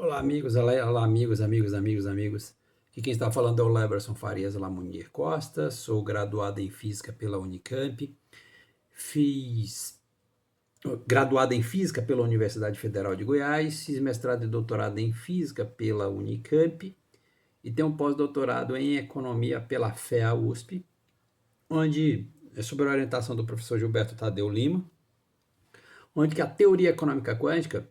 Olá, amigos, olá, amigos. Aqui quem está falando é o Leberson Farias Lamunier Costa, sou graduado em Física pela Unicamp, fiz graduado em Física pela Universidade Federal de Goiás, fiz mestrado e doutorado em Física pela Unicamp e tenho um pós-doutorado em Economia pela FEA USP, onde é sob a orientação do professor Gilberto Tadeu Lima, onde que a teoria econômica quântica,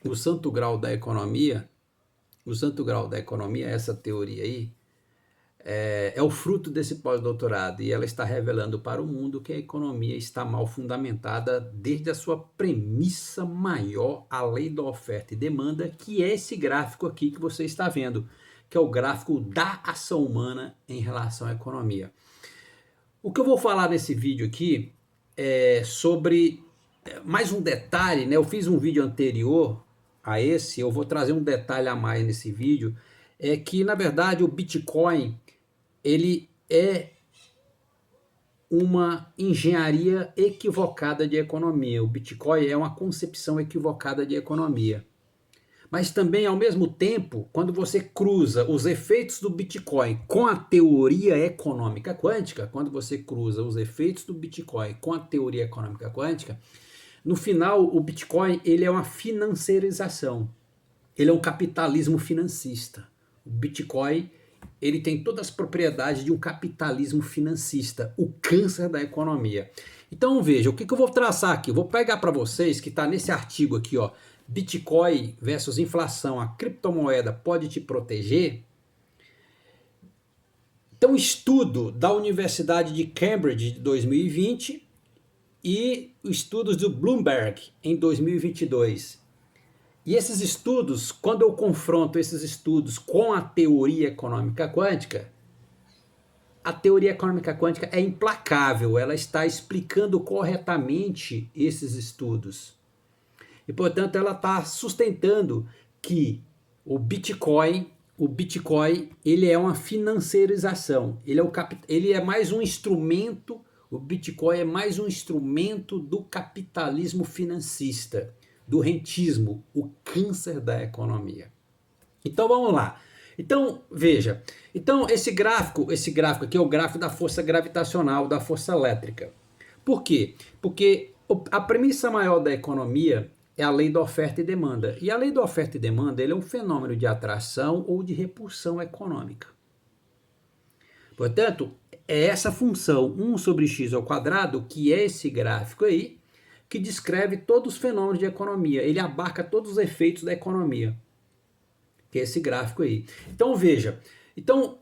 o santo grau da economia, essa teoria aí, é o fruto desse pós-doutorado e ela está revelando para o mundo que a economia está mal fundamentada desde a sua premissa maior, a lei da oferta e demanda, que é esse gráfico aqui que você está vendo, que é o gráfico da ação humana em relação à economia. O que eu vou falar nesse vídeo aqui é sobre mais um detalhe, né? Eu fiz um vídeo anterior a esse, eu vou trazer um detalhe a mais nesse vídeo, é que na verdade o Bitcoin ele é uma engenharia equivocada de economia. O Bitcoin é uma concepção equivocada de economia. Mas também, ao mesmo tempo, quando você cruza os efeitos do Bitcoin com a teoria econômica quântica, no final o Bitcoin ele é uma financiarização, ele é um capitalismo financista. O Bitcoin ele tem todas as propriedades de um capitalismo financista, o câncer da economia. Então veja, o que eu vou traçar aqui? Eu vou pegar para vocês que está nesse artigo aqui, ó, Bitcoin versus inflação, a criptomoeda pode te proteger? Então, estudo da Universidade de Cambridge de 2020 e estudos do Bloomberg em 2022. E esses estudos, quando eu confronto esses estudos com a teoria econômica quântica, a teoria econômica quântica é implacável, ela está explicando corretamente esses estudos. E, portanto, ela está sustentando que o Bitcoin ele é uma financiarização, ele é mais um instrumento, o Bitcoin é mais um instrumento do capitalismo financista, do rentismo, o câncer da economia. Então vamos lá. Então veja, então esse gráfico aqui é o gráfico da força gravitacional, da força elétrica. Por quê? Porque a premissa maior da economia é a lei da oferta e demanda. E a lei da oferta e demanda ele é um fenômeno de atração ou de repulsão econômica. Portanto, é essa função 1 sobre x ao quadrado, que é esse gráfico aí, que descreve todos os fenômenos de economia. Ele abarca todos os efeitos da economia, que é esse gráfico aí. Então veja, então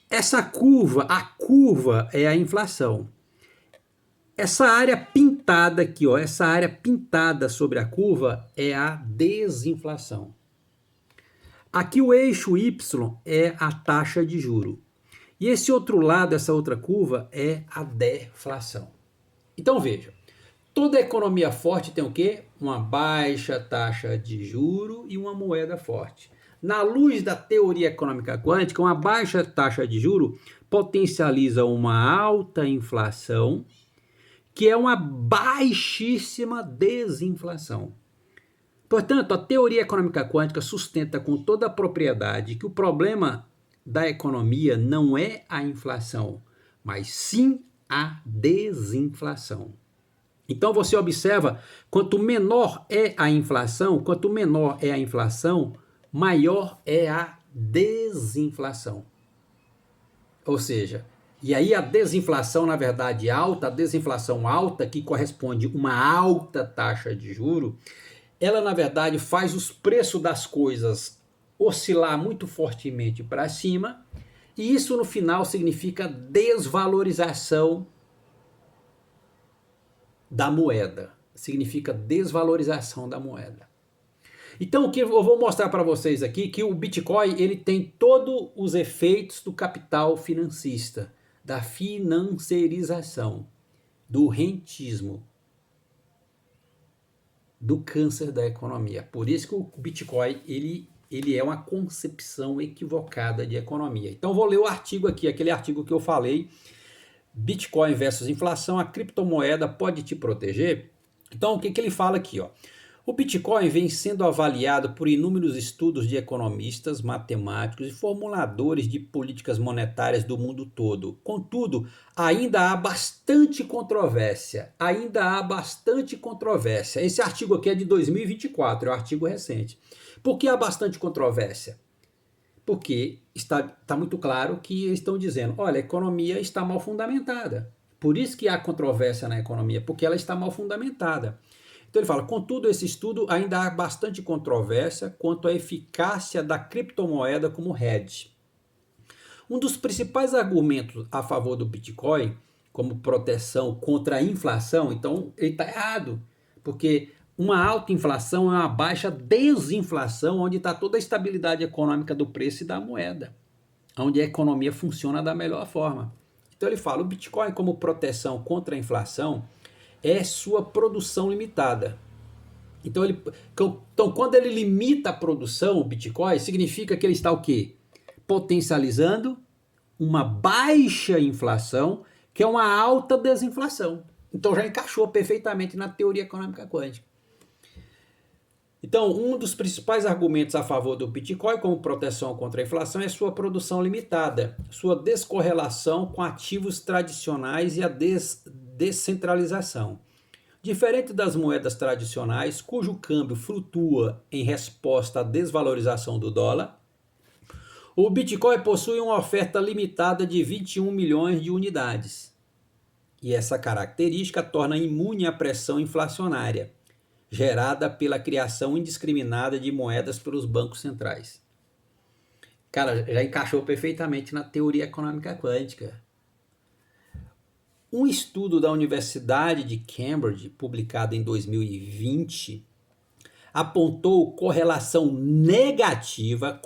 essa curva, a curva é a inflação. Essa área pintada aqui, ó, essa área pintada sobre a curva é a desinflação. Aqui o eixo Y é a taxa de juro. E esse outro lado, essa outra curva, é a deflação. Então veja, toda economia forte tem o quê? Uma baixa taxa de juro e uma moeda forte. Na luz da teoria econômica quântica, uma baixa taxa de juro potencializa uma alta inflação, que é uma baixíssima desinflação. Portanto, a teoria econômica quântica sustenta com toda a propriedade que o problema da economia não é a inflação, mas sim a desinflação. Então você observa, quanto menor é a inflação, maior é a desinflação. Ou seja, e aí a desinflação, na verdade, alta, a desinflação alta, que corresponde a uma alta taxa de juro, ela, na verdade, faz os preços das coisas oscilar muito fortemente para cima, e isso, no final, significa desvalorização da moeda. Então, o que eu vou mostrar para vocês aqui, que o Bitcoin ele tem todos os efeitos do capital financista, da financiarização, do rentismo, do câncer da economia. Por isso que o Bitcoin ele é uma concepção equivocada de economia. Então vou ler o artigo aqui, aquele artigo que eu falei, Bitcoin versus inflação, a criptomoeda pode te proteger? Então o que ele fala aqui, ó? O Bitcoin vem sendo avaliado por inúmeros estudos de economistas, matemáticos e formuladores de políticas monetárias do mundo todo. Contudo, ainda há bastante controvérsia. Ainda há bastante controvérsia. Esse artigo aqui é de 2024, é um artigo recente. Por que há bastante controvérsia? Porque está muito claro que eles estão dizendo, olha, a economia está mal fundamentada. Por isso que há controvérsia na economia, porque ela está mal fundamentada. Então ele fala, contudo, esse estudo ainda há bastante controvérsia quanto à eficácia da criptomoeda como hedge. Um dos principais argumentos a favor do Bitcoin como proteção contra a inflação, então ele está errado, porque uma alta inflação é uma baixa desinflação, onde está toda a estabilidade econômica do preço e da moeda, onde a economia funciona da melhor forma. Então ele fala, o Bitcoin como proteção contra a inflação é sua produção limitada. Então, quando ele limita a produção, o Bitcoin, significa que ele está o quê? Potencializando uma baixa inflação, que é uma alta desinflação. Então já encaixou perfeitamente na teoria econômica quântica. Então, um dos principais argumentos a favor do Bitcoin como proteção contra a inflação é sua produção limitada, sua descorrelação com ativos tradicionais e a descentralização. Diferente das moedas tradicionais, cujo câmbio flutua em resposta à desvalorização do dólar, o Bitcoin possui uma oferta limitada de 21 milhões de unidades. E essa característica torna imune à pressão inflacionária, gerada pela criação indiscriminada de moedas pelos bancos centrais. Cara, já encaixou perfeitamente na teoria econômica quântica. Um estudo da Universidade de Cambridge, publicado em 2020, apontou correlação negativa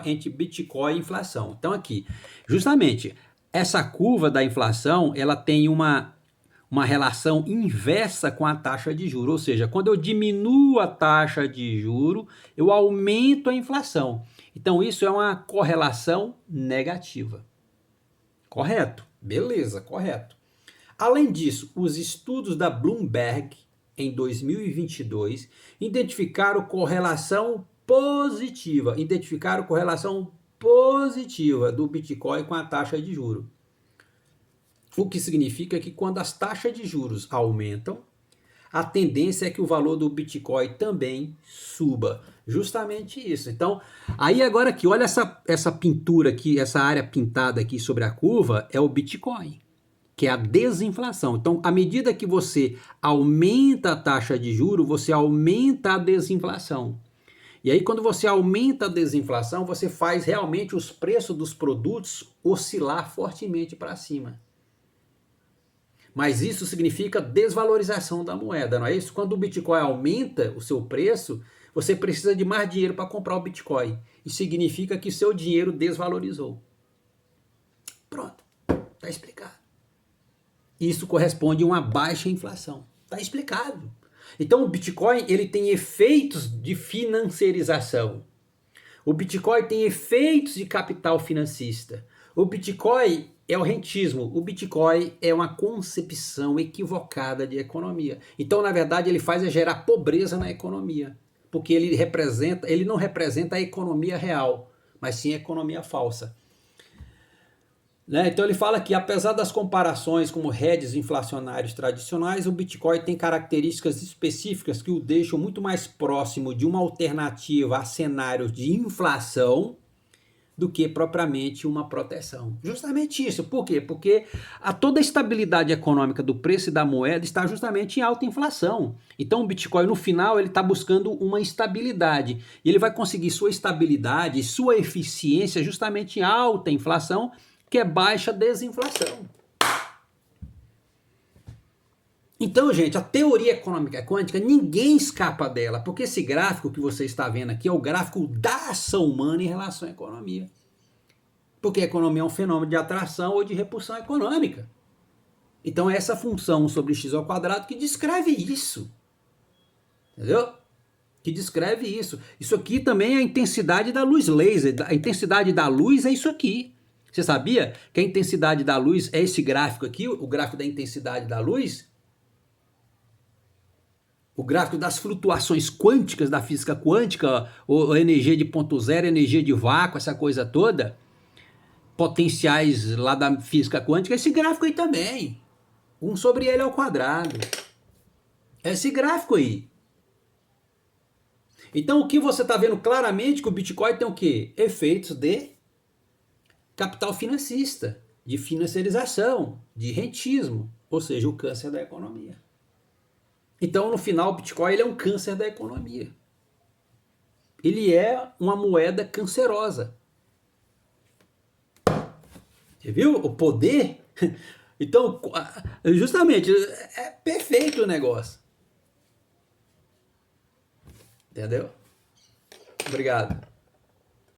entre Bitcoin e inflação. Então aqui, justamente, essa curva da inflação, ela tem uma relação inversa com a taxa de juros, ou seja, quando eu diminuo a taxa de juros, eu aumento a inflação. Então isso é uma correlação negativa. Correto? Beleza, correto. Além disso, os estudos da Bloomberg em 2022 identificaram correlação positiva do Bitcoin com a taxa de juros. O que significa que quando as taxas de juros aumentam, a tendência é que o valor do Bitcoin também suba. Justamente isso. Então, aí agora aqui, olha essa pintura aqui, essa área pintada aqui sobre a curva, é o Bitcoin, que é a desinflação. Então, à medida que você aumenta a taxa de juros, você aumenta a desinflação. E aí, quando você aumenta a desinflação, você faz realmente os preços dos produtos oscilar fortemente para cima. Mas isso significa desvalorização da moeda, não é isso? Quando o Bitcoin aumenta o seu preço, você precisa de mais dinheiro para comprar o Bitcoin. Isso significa que seu dinheiro desvalorizou. Pronto, está explicado. Isso corresponde a uma baixa inflação. Está explicado. Então o Bitcoin ele tem efeitos de financiarização. O Bitcoin tem efeitos de capital financista. O Bitcoin é o rentismo. O Bitcoin é uma concepção equivocada de economia. Então, na verdade, ele faz gerar pobreza na economia. Porque ele não representa a economia real, mas sim a economia falsa. Né? Então ele fala que apesar das comparações como hedges inflacionários tradicionais, o Bitcoin tem características específicas que o deixam muito mais próximo de uma alternativa a cenários de inflação do que propriamente uma proteção. Justamente isso. Por quê? Porque toda a estabilidade econômica do preço e da moeda está justamente em alta inflação. Então o Bitcoin no final ele está buscando uma estabilidade. E ele vai conseguir sua estabilidade, sua eficiência justamente em alta inflação, que é baixa desinflação. Então, gente, a teoria econômica quântica, ninguém escapa dela, porque esse gráfico que você está vendo aqui é o gráfico da ação humana em relação à economia. Porque a economia é um fenômeno de atração ou de repulsão econômica. Então, é essa função sobre x ao quadrado que descreve isso. Entendeu? Que descreve isso. Isso aqui também é a intensidade da luz laser. A intensidade da luz é isso aqui. Você sabia que a intensidade da luz é esse gráfico aqui, o gráfico da intensidade da luz? O gráfico das flutuações quânticas da física quântica, ou energia de ponto zero, energia de vácuo, essa coisa toda, potenciais lá da física quântica, esse gráfico aí também. 1 sobre ele ao quadrado. Esse gráfico aí. Então o que você está vendo claramente que o Bitcoin tem o quê? Efeitos de capital financista, de financiarização, de rentismo, ou seja, o câncer da economia. Então, no final, o Bitcoin ele é um câncer da economia. Ele é uma moeda cancerosa. Você viu o poder? Então, justamente, é perfeito o negócio. Entendeu? Obrigado.